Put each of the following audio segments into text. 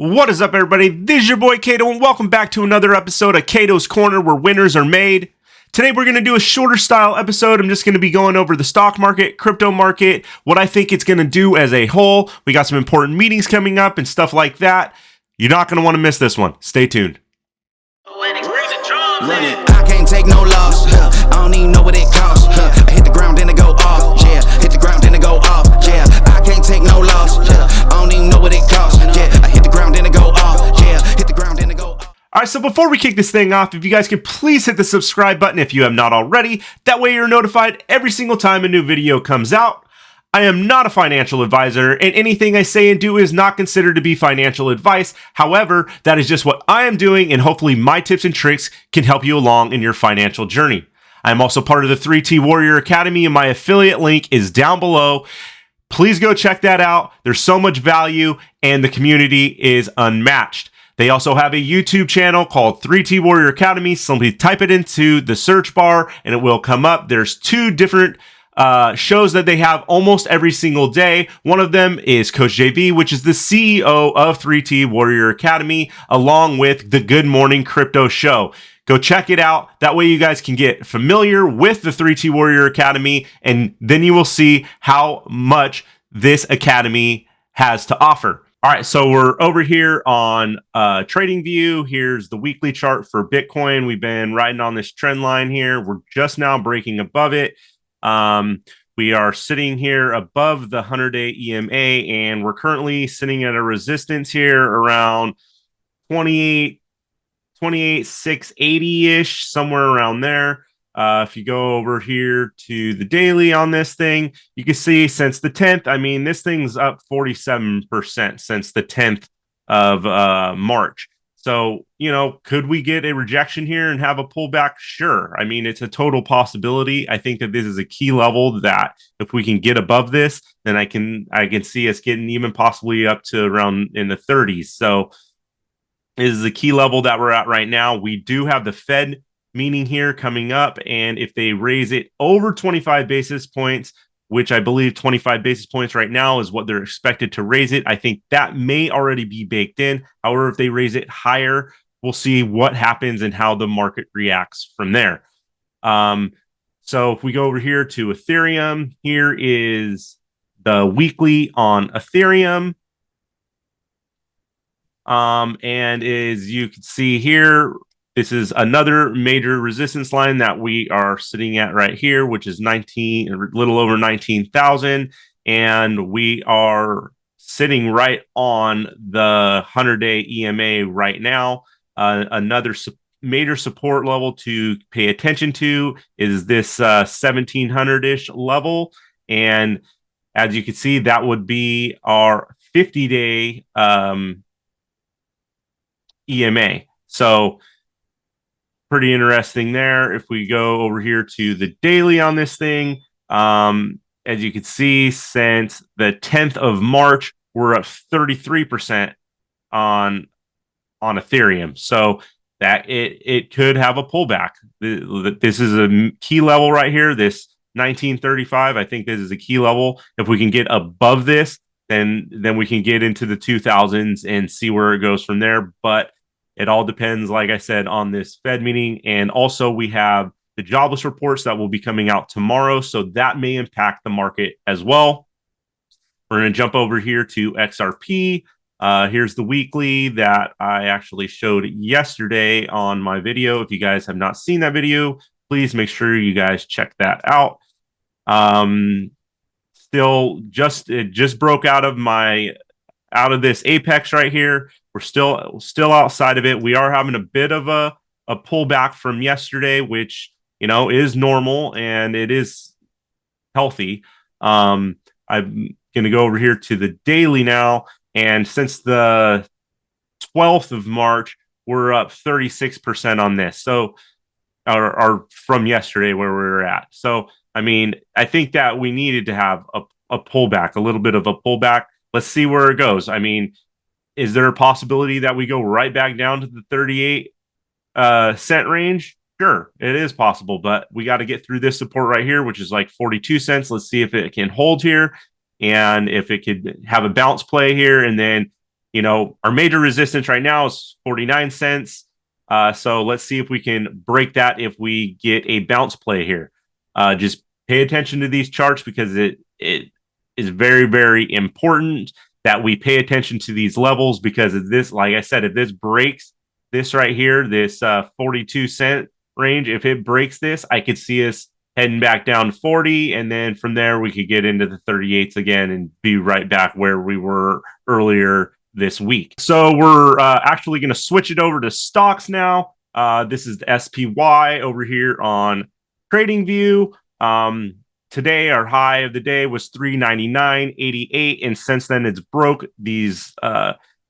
What is up, everybody? This is your boy Kato, and welcome back to another episode of KDOE'S Korner, where winners are made. Today, we're going to do a shorter style episode. I'm just going to be going over the stock market, crypto market, what I think it's going to do as a whole. We got some important meetings coming up and stuff like that. You're not going to want to miss this one. Stay tuned. I can't take no loss. I don't even know what it costs. I hit the ground, then it go off. Yeah, hit the ground, then it go off. Yeah, I can't take no loss. I don't even know what it costs. Yeah, I hit the ground, then it go off. Yeah, hit the ground, then it go off. All right, so before we kick this thing off, if you guys could please hit the subscribe button if you have not already. That way you're notified every single time a new video comes out. I am not a financial advisor, and anything I say and do is not considered to be financial advice. However, that is just what I am doing, and hopefully my tips and tricks can help you along in your financial journey. I am also part of the 3T Warrior Academy, and my affiliate link is down below. Please go check that out. There's so much value, and the community is unmatched. They also have a YouTube channel called 3T Warrior Academy. Simply type it into the search bar, and it will come up. There's two different shows that they have almost every single day. One of them is Coach JV, which is the CEO of 3T Warrior Academy, along with the Good Morning Crypto Show. Go check it out. That way you guys can get familiar with the 3T Warrior Academy, and then you will see how much this academy has to offer. All right, so we're over here on TradingView. Here's the weekly chart for Bitcoin. We've been riding on this trend line here. We're just now breaking above it. We are sitting here above the 100-day EMA, and we're currently sitting at a resistance here around 28,680-ish, somewhere around there. If you go over here to the daily on this thing, you can see since the 10th, I mean, this thing's up 47% since the 10th of March. So, you know, could we get a rejection here and have a pullback? Sure. I mean, it's a total possibility. I think that this is a key level that if we can get above this, then I can see us getting even possibly up to around in the 30s. So this is a key level that we're at right now. We do have the Fed meeting here coming up, and if they raise it over 25 basis points, which I believe 25 basis points right now is what they're expected to raise it, I think that may already be baked in. However, if they raise it higher, we'll see what happens and how the market reacts from there. So if we go over here to Ethereum, here is the weekly on Ethereum. And as you can see here, this is another major resistance line that we are sitting at right here, which is a little over 19,000. And we are sitting right on the 100-day EMA right now. Another major support level to pay attention to is this 1700-ish level. And as you can see, that would be our 50-day EMA. So pretty interesting there. If we go over here to the daily on this thing, as you can see, since the 10th of March, we're up 33% on Ethereum. So that it could have a pullback. This is a key level right here, this 1935. I think this is a key level. If we can get above this, then we can get into the 2000s and see where it goes from there. But it all depends, like I said, on this Fed meeting. And also we have the jobless reports that will be coming out tomorrow. So that may impact the market as well. We're going to jump over here to XRP. Here's the weekly that I actually showed yesterday on my video. If you guys have not seen that video, please make sure you guys check that out. Still it just broke out of this apex right here. We're still outside of it. We are having a bit of a pullback from yesterday, which, you know, is normal and it is healthy. I'm going to go over here to the daily now. And since the 12th of March, we're up 36% on this. So, or from yesterday where we were at. So, I mean, I think that we needed to have a pullback, a little bit of a pullback. Let's see where it goes. I mean, is there a possibility that we go right back down to the 38 cent range? Sure, it is possible, but we got to get through this support right here, which is like 42 cents. Let's see if it can hold here and if it could have a bounce play here and then our major resistance right now is 49 cents. So let's see if we can break that if we get a bounce play here. Just pay attention to these charts because it is very, very important that we pay attention to these levels because of this, like I said, if this breaks this right here, this 42-cent range, if it breaks this, I could see us heading back down to 40. And then from there, we could get into the 38s again and be right back where we were earlier this week. So we're actually going to switch it over to stocks now. This is the SPY over here on TradingView. Today, our high of the day was 399.88, and since then it's broke these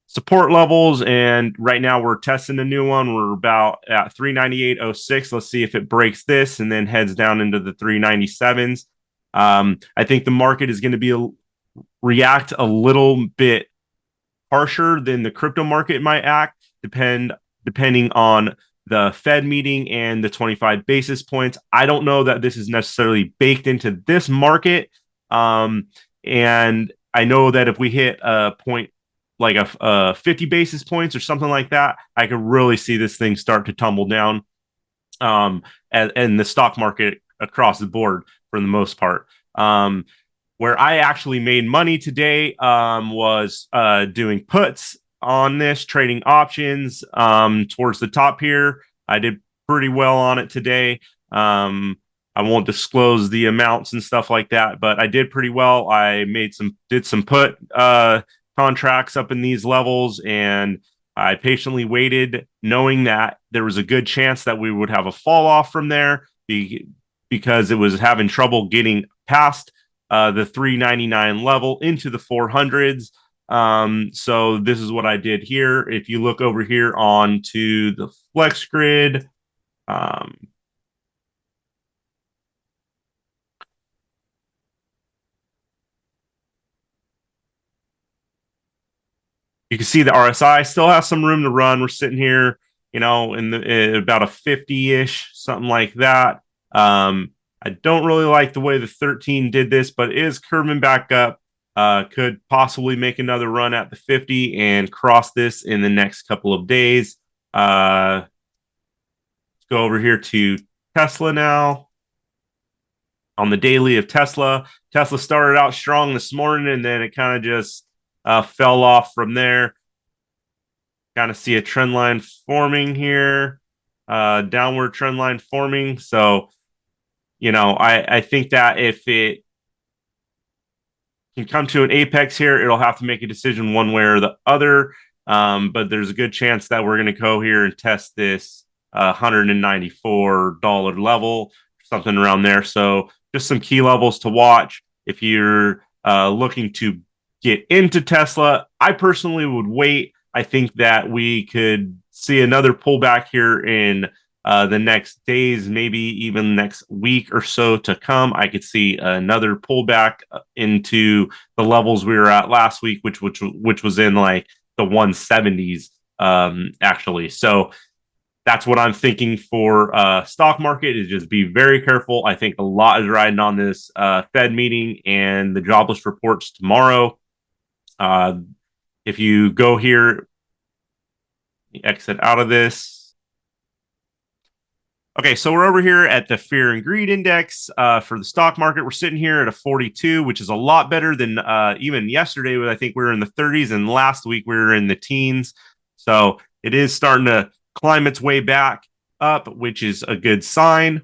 support levels, and right now we're testing a new one. We're about at 398.06. Let's see if it breaks this and then heads down into the 397s. I think the market is going to react a little bit harsher than the crypto market might act, depending on the Fed meeting and the 25 basis points. I don't know that this is necessarily baked into this market. And I know that if we hit a point like a 50 basis points or something like that, I could really see this thing start to tumble down. And the stock market across the board for the most part. Where I actually made money today was doing puts on this, trading options towards the top here. I did pretty well on it today. I won't disclose the amounts and stuff like that, but I did pretty well. I did some put contracts up in these levels, and I patiently waited, knowing that there was a good chance that we would have a fall off from there because it was having trouble getting past the 399 level into the 400s. So this is what I did here. If you look over here onto the flex grid, you can see the RSI still has some room to run. We're sitting here, in about a 50-ish, something like that. I don't really like the way the 13 did this, but it is curving back up. Could possibly make another run at the 50 and cross this in the next couple of days. Let's go over here to Tesla now. On the daily of Tesla started out strong this morning, and then it kind of just fell off from there. Kind of see a trend line forming here, downward trend line forming. So, I think that if it can come to an apex here, it'll have to make a decision one way or the other. But there's a good chance that we're going to go here and test this $194 level, something around there. So just some key levels to watch if you're looking to get into Tesla. I personally would wait. I think that we could see another pullback here in the next days, maybe even next week or so to come. I could see another pullback into the levels we were at last week, which was in like the 170s actually. So that's what I'm thinking for stock market, is just be very careful. I think a lot is riding on this Fed meeting and the jobless reports tomorrow. If you go here, exit out of this. Okay, so we're over here at the Fear and Greed Index for the stock market. We're sitting here at a 42, which is a lot better than even yesterday. I think we were in the 30s, and last week we were in the teens. So it is starting to climb its way back up, which is a good sign.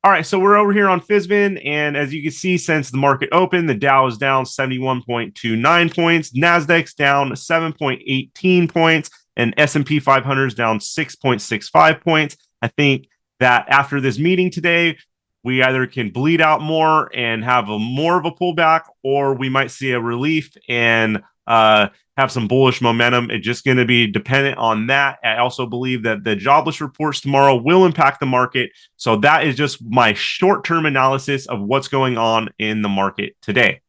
All right, so we're over here on FSBN, and as you can see, since the market opened, the Dow is down 71.29 points, Nasdaq's down 7.18 points, and S&P 500 is down 6.65 points. I think that after this meeting today, we either can bleed out more and have more of a pullback, or we might see a relief and have some bullish momentum. It's just going to be dependent on that. I also believe that the jobless reports tomorrow will impact the market. So that is just my short-term analysis of what's going on in the market today.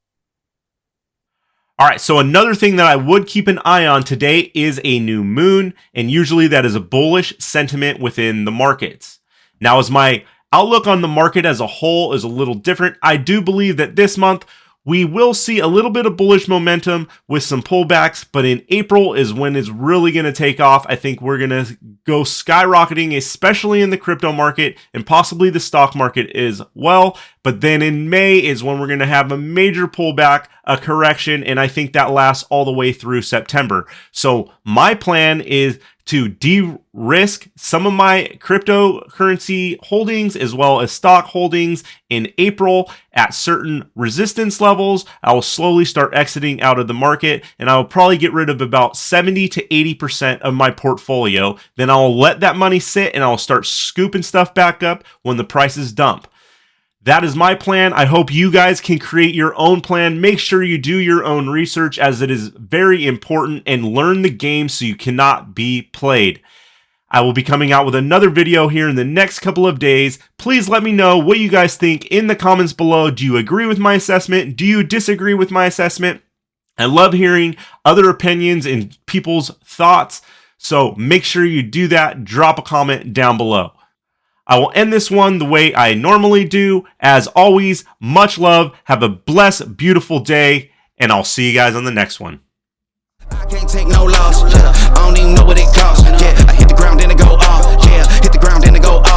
All right, so another thing that I would keep an eye on today is a new moon, and usually that is a bullish sentiment within the markets. Now, as my outlook on the market as a whole is a little different, I do believe that this month We will see a little bit of bullish momentum with some pullbacks, but in April is when it's really going to take off. I think we're going to go skyrocketing, especially in the crypto market and possibly the stock market as well. But then in May is when we're going to have a major pullback, a correction, and I think that lasts all the way through September. So my plan is to de-risk some of my cryptocurrency holdings as well as stock holdings in April at certain resistance levels. I will slowly start exiting out of the market, and I will probably get rid of about 70 to 80% of my portfolio. Then I'll let that money sit and I'll start scooping stuff back up when the prices dump. That is my plan. I hope you guys can create your own plan. Make sure you do your own research, as it is very important, and learn the game so you cannot be played. I will be coming out with another video here in the next couple of days. Please let me know what you guys think in the comments below. Do you agree with my assessment? Do you disagree with my assessment? I love hearing other opinions and people's thoughts. So make sure you do that. Drop a comment down below. I will end this one the way I normally do. As always, much love. Have a blessed, beautiful day, and I'll see you guys on the next one. I can't take no loss. I don't even know what it costs. I hit the ground and it go off. Hit the ground and it go off.